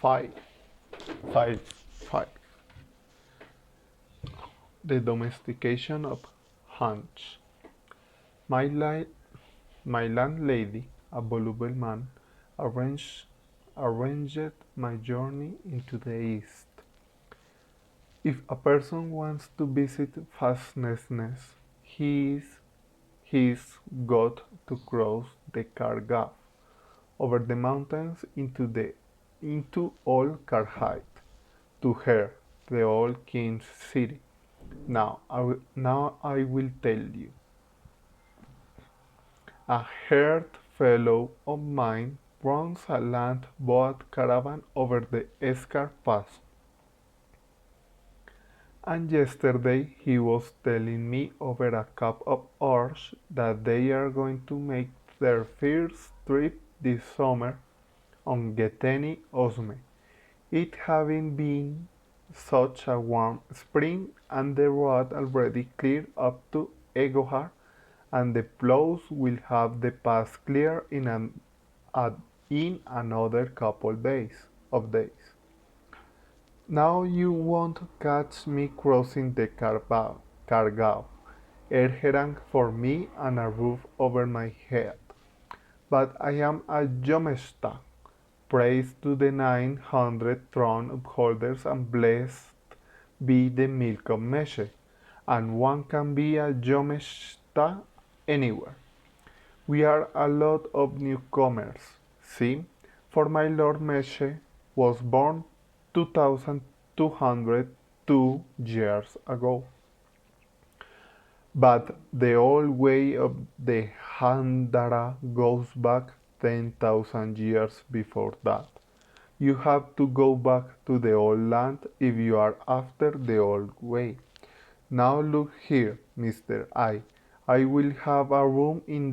5, 5, 5. The domestication of hunts. My, li- my landlady, a voluble man, arranged, arranged my journey into the East. If a person wants to visit fastness, he's got to cross the Kargaf over the mountains into Old Karhait to her, the old king's city. Now I will tell you. A hired fellow of mine runs a land boat caravan over the Escar Pass, and yesterday he was telling me over a cup of orange that they are going to make their first trip this summer on Geteni Osme, it having been such a warm spring and the road already cleared up to Egohar, and the plows will have the pass clear in another couple days. Now you won't catch me crossing the Kargao, Erherang for me and a roof over my head. But I am a Jomesta, praise to the 900 throne upholders and blessed be the milk of Meshe, and one can be a Jomesta anywhere. We are a lot of newcomers, see, for my Lord Meshe was born 2202 years ago. But the old way of the Handara goes back 10,000 years before that. You have to go back to the old land if you are after the old way. Now look here, Mr. I will have a room in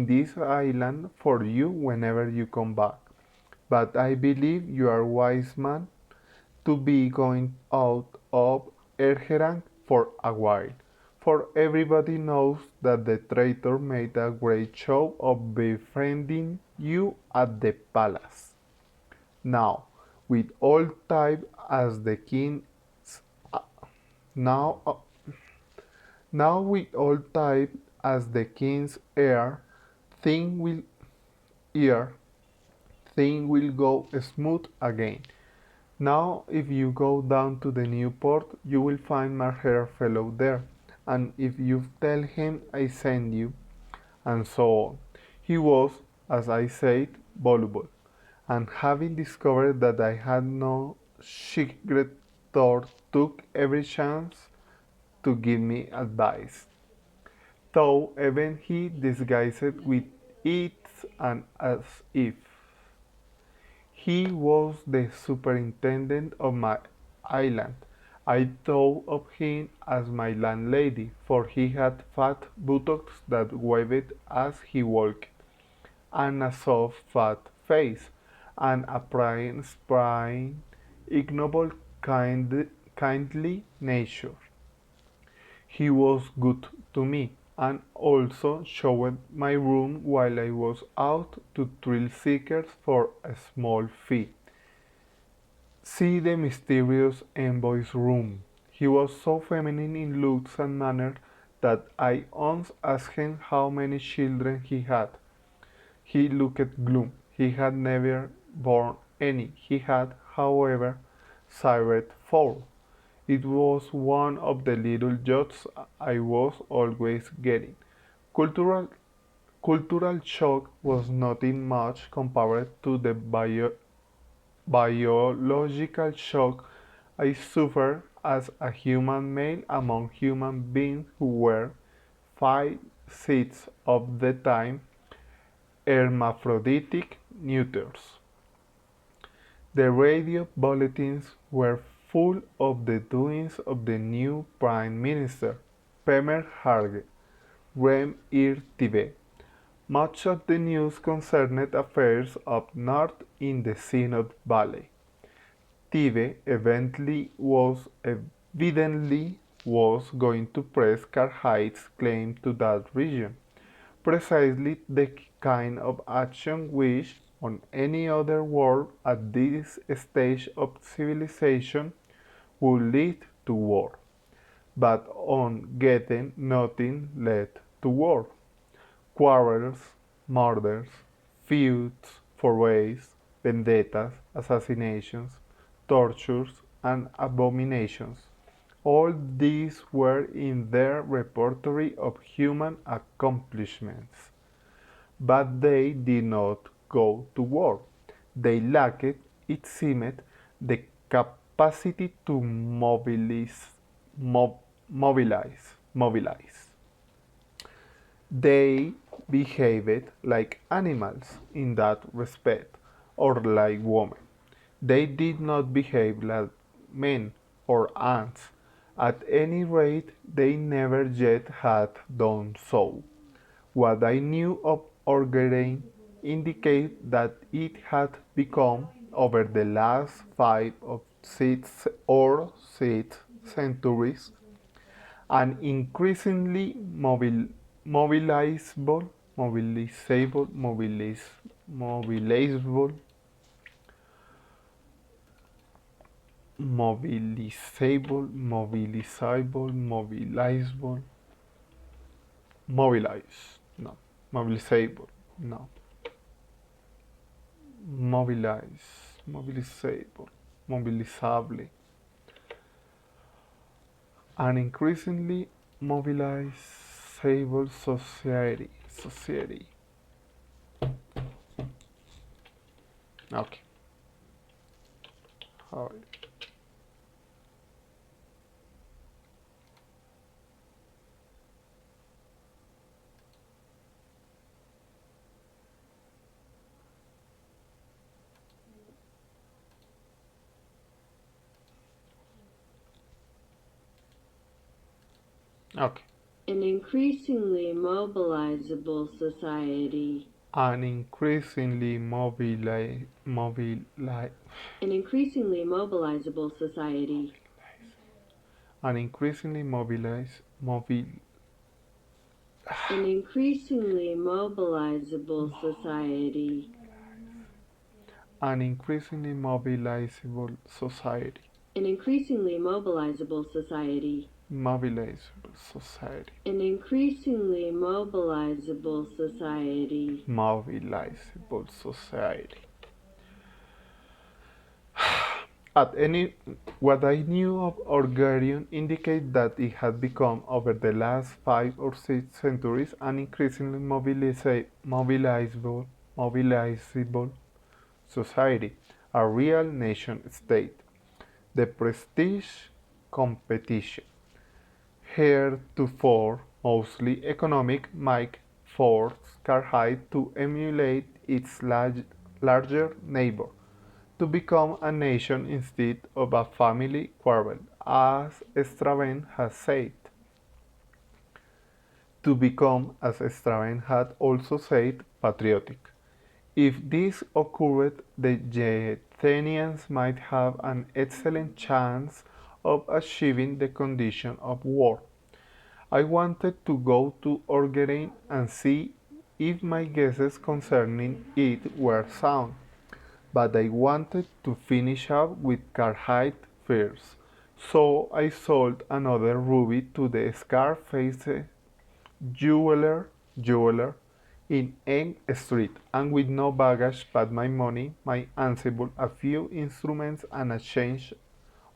this island for you whenever you come back. But I believe you are wise man to be going out of Erherang for a while, for everybody knows that the traitor made a great show of befriending you at the palace. Now, with all type as the king's now, now with all type as the king's heir, thing will heir, thing will go smooth again. Now, if you go down to the new port, you will find my hair fellow there, and if you tell him I send you, and so on. He was, as I said, voluble, and having discovered that I had no secret thought, took every chance to give me advice, though even he disguised with it and as if he was the superintendent of my island. I thought of him as my landlady, for he had fat buttocks that waved as he walked, and a soft fat face, and a sprying, ignoble, kindly nature. He was good to me, and also showed my room while I was out to thrill seekers for a small fee. See the mysterious envoy's room. He was so feminine in looks and manner that I once asked him how many children he had. He looked glum. He had never borne any. He had, however, sired 4. It was one of the little jokes I was always getting. Cultural, cultural shock was nothing much compared to the biological shock I suffered as a human male among human beings who were 5/6 of the time hermaphroditic neuters. The radio bulletins were full of the doings of the new Prime Minister, Pemer Harge, Rem Ir Tibet. Much of the news concerned affairs up north in the Synod Valley. Tibet evidently was going to press Karhait's claim to that region, precisely the kind of action which on any other world at this stage of civilization would lead to war, but on getting nothing led to war. Quarrels, murders, feuds, forays, vendettas, assassinations, tortures, and abominations. All these were in their repertory of human accomplishments. But they did not go to war. They lacked, it seemed, the capacity to mobilize. They behaved like animals in that respect, or like women. They did not behave like men or ants. At any rate, they never yet had done so. What I knew of Orgeren indicates that it had become, over the last 5 or 6 centuries, an increasingly mobilizable, mobilizable, mobilizable, mobilizable, mobilize, no, mobilizable, no, mobilizable, mobilizable, an increasingly mobilizable society. Okay, all right. Okay. An increasingly mobilizable society. An increasingly An increasingly mobilizable society. an increasingly An increasingly mobilizable society. an increasingly mobilizable society. An increasingly mobilizable society. Mobilizable society. An increasingly mobilizable society. Mobilizable society. At any, what I knew of Orgarian indicates that it had become, over the last 5 or 6 centuries, an increasingly mobilizable society, a real nation state. The prestige competition, heretofore mostly economic, might force Carhide to emulate its larger neighbor, to become a nation instead of a family quarrel, as Straven has said. To become, as Straven had also said, patriotic. If this occurred, the Athenians might have an excellent chance of achieving the condition of war. I wanted to go to Orgerin and see if my guesses concerning it were sound, but I wanted to finish up with Carhide first. So I sold another ruby to the scar-faced jeweler in N Street, and with no baggage but my money, my ensemble, a few instruments, and a change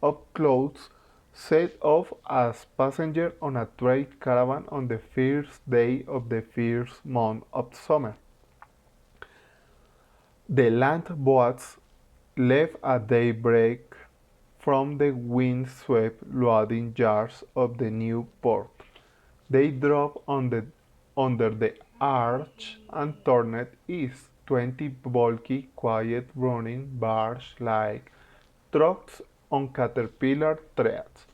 of clothes, set off as passenger on a trade caravan on the first day of the first month of summer. The land boats left at daybreak from the wind-swept loading yards of the new port. They drove under the arch and turned east, 20 bulky, quiet-running barge-like trucks on caterpillar treads,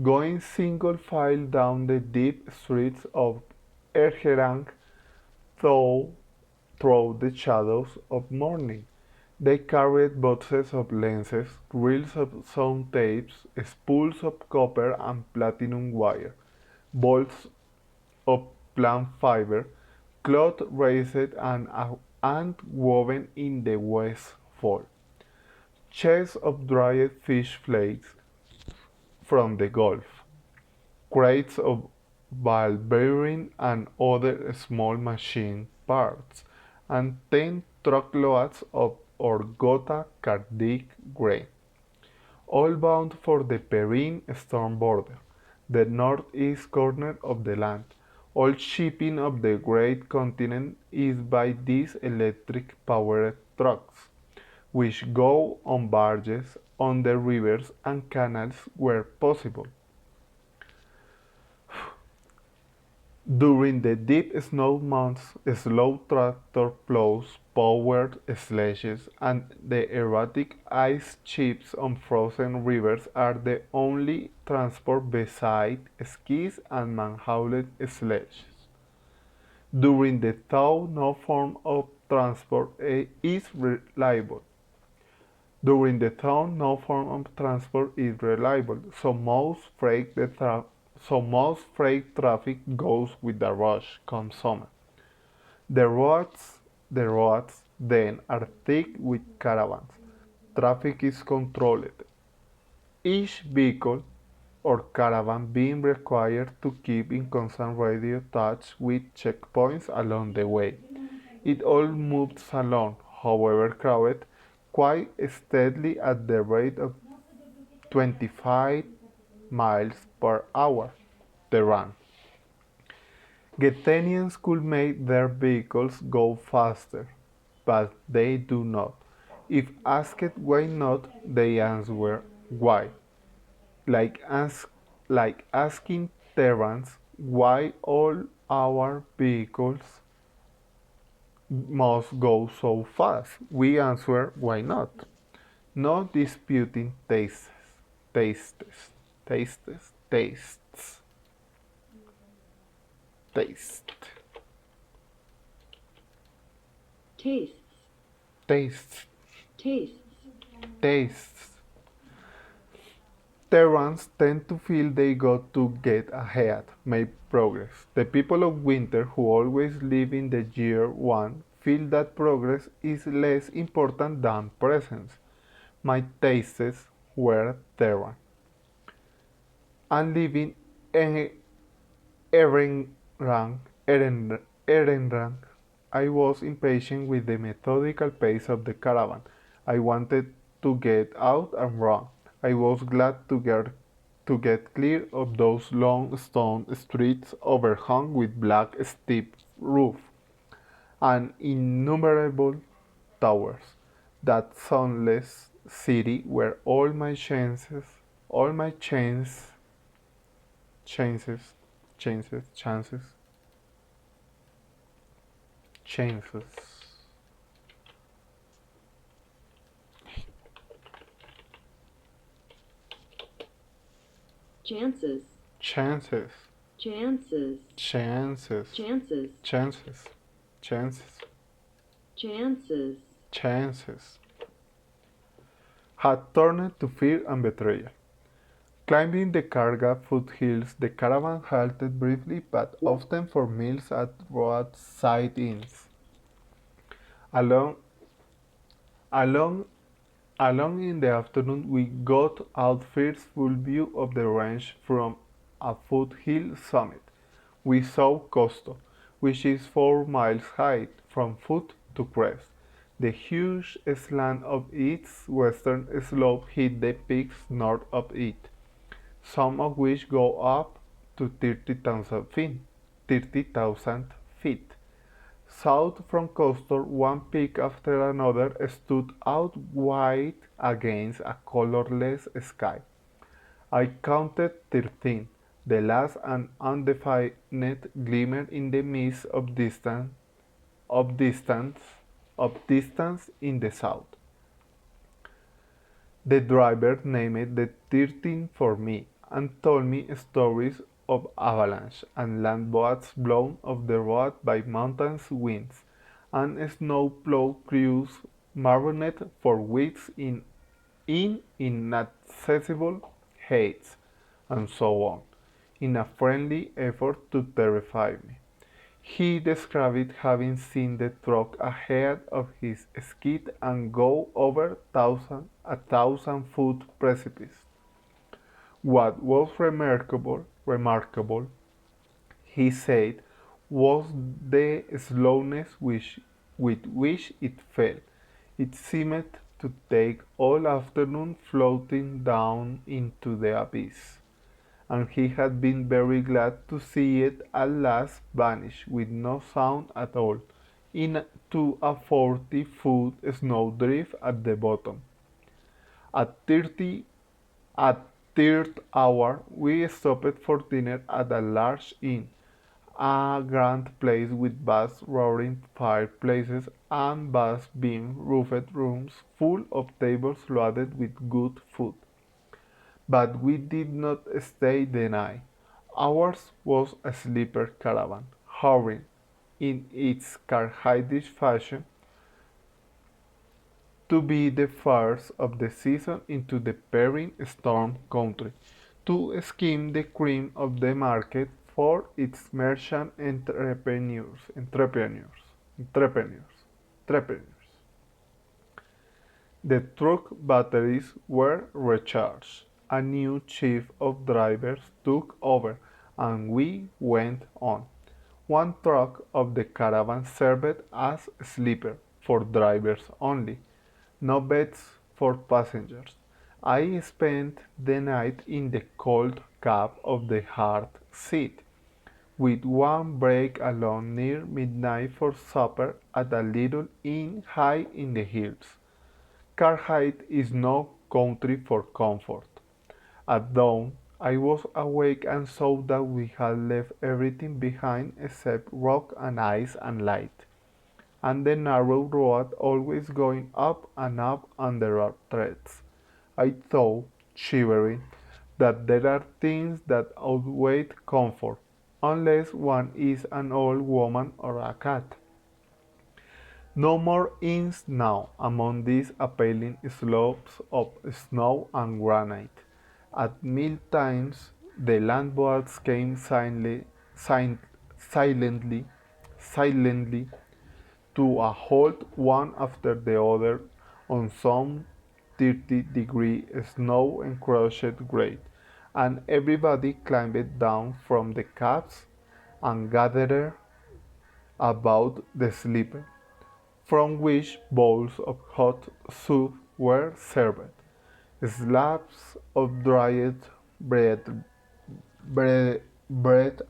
going single file down the deep streets of Ergerang through, through the shadows of morning. They carried boxes of lenses, reels of sound tapes, spools of copper and platinum wire, bolts of plant fiber, cloth raised and and woven in the west fall. Chests of dried fish flakes from the Gulf, crates of ball bearing and other small machine parts, and 10 truckloads of Orgota Cardiac grain, all bound for the Perrine storm border, the northeast corner of the land. All shipping of the great continent is by these electric powered trucks, which go on barges on the rivers and canals where possible. During the deep snow months, slow tractor plows, powered sledges, and the erratic ice chips on frozen rivers are the only transport beside skis and man-hauled sledges. During the thaw, no form of transport is reliable. During the thaw, no form of transport is reliable, so most freight traffic goes with the rush come summer. The roads, the roads then are thick with caravans. Traffic is controlled. Each vehicle or caravan being required to keep in constant radio touch with checkpoints along the way. It all moves along, however crowded, quite steadily at the rate of 25 miles per hour. The run. Getanians could make their vehicles go faster, but they do not. If asked why not, they answer why. Like, like asking Terrans why all our vehicles must go so fast. We answer why not. No disputing tastes, tastes, tastes, taste, tastes, tastes, tastes, tastes. Terrans tend to feel they got to get ahead, make progress. The people of winter who always live in the year one feel that progress is less important than presence. My tastes were Terran. And living in Erenrang, I was impatient with the methodical pace of the caravan. I wanted to get out and run. I was glad to get clear of those long stone streets overhung with black steep roof and innumerable towers. That sunless city where all my chances, chances, chances, chances, chances, chances, chances, chances, chances, chances, chances, chances, had turned to fear and betrayal. Climbing the Karga foothills, the caravan halted briefly but often for meals at roadside inns. Along, along, along in the afternoon, we got out first full view of the range from a foothill summit. We saw Costo, which is 4 miles high from foot to crest. The huge slant of its western slope hid the peaks north of it, some of which go up to 30,000 feet. 30,000 feet. South from Castor, one peak after another stood out white against a colorless sky. I counted 13, the last an undefined glimmer in the mist of distance, of distance in the south. The driver named the 13 for me and told me stories of avalanche and landboats blown off the road by mountain winds and snowplow crews marooned for weeks in inaccessible heights, and so on, in a friendly effort to terrify me. He described having seen the truck ahead of his skid and go over a 1,000-foot precipice. What was remarkable, he said, was the slowness with which it fell. It seemed to take all afternoon floating down into the abyss, and he had been very glad to see it at last vanish with no sound at all into a 40-foot snowdrift at the bottom. At 30 at third hour, we stopped for dinner at a large inn, a grand place with vast roaring fireplaces and vast beam-roofed rooms full of tables loaded with good food. But we did not stay the night. Ours was a sleeper caravan, hurrying, in its Carthaginish fashion, to be the first of the season into the peering storm country, to skim the cream of the market for its merchant entrepreneurs. The truck batteries were recharged, a new chief of drivers took over, and we went on. One truck of the caravan served as sleeper for drivers only, no beds for passengers. I spent the night in the cold cab of the hard seat, with one break alone near midnight for supper at a little inn high in the hills. Cartwright is no country for comfort. At dawn, I was awake and saw that we had left everything behind except rock and ice and light, and the narrow road always going up and up under our treads. I thought, shivering, that there are things that outweigh comfort, unless one is an old woman or a cat. No more inns now among these appalling slopes of snow and granite. At meal times the landboats came silently, silently to a halt one after the other on some 30-degree snow-encrusted grade, and everybody climbed down from the cabs and gathered about the sleeper, from which bowls of hot soup were served, slabs of dried bread,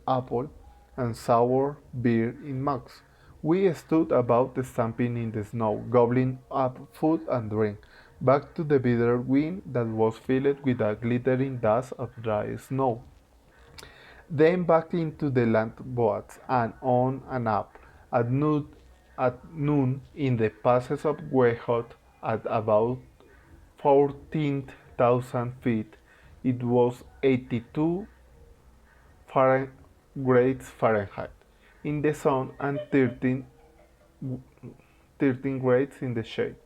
apple, and sour beer in mugs. We stood about stamping in the snow, gobbling up food and drink, back to the bitter wind that was filled with a glittering dust of dry snow. Then back into the landboats and on and up. At noon in the passes of Wehot, at about 14,000 feet, it was 82 Fahrenheit in the sun and 13 grades in the shade.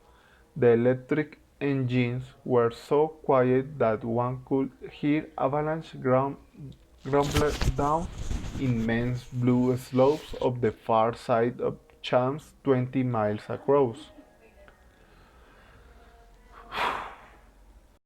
The electric engines were so quiet that one could hear avalanche grumble down immense blue slopes of the far side of Champs 20 miles across.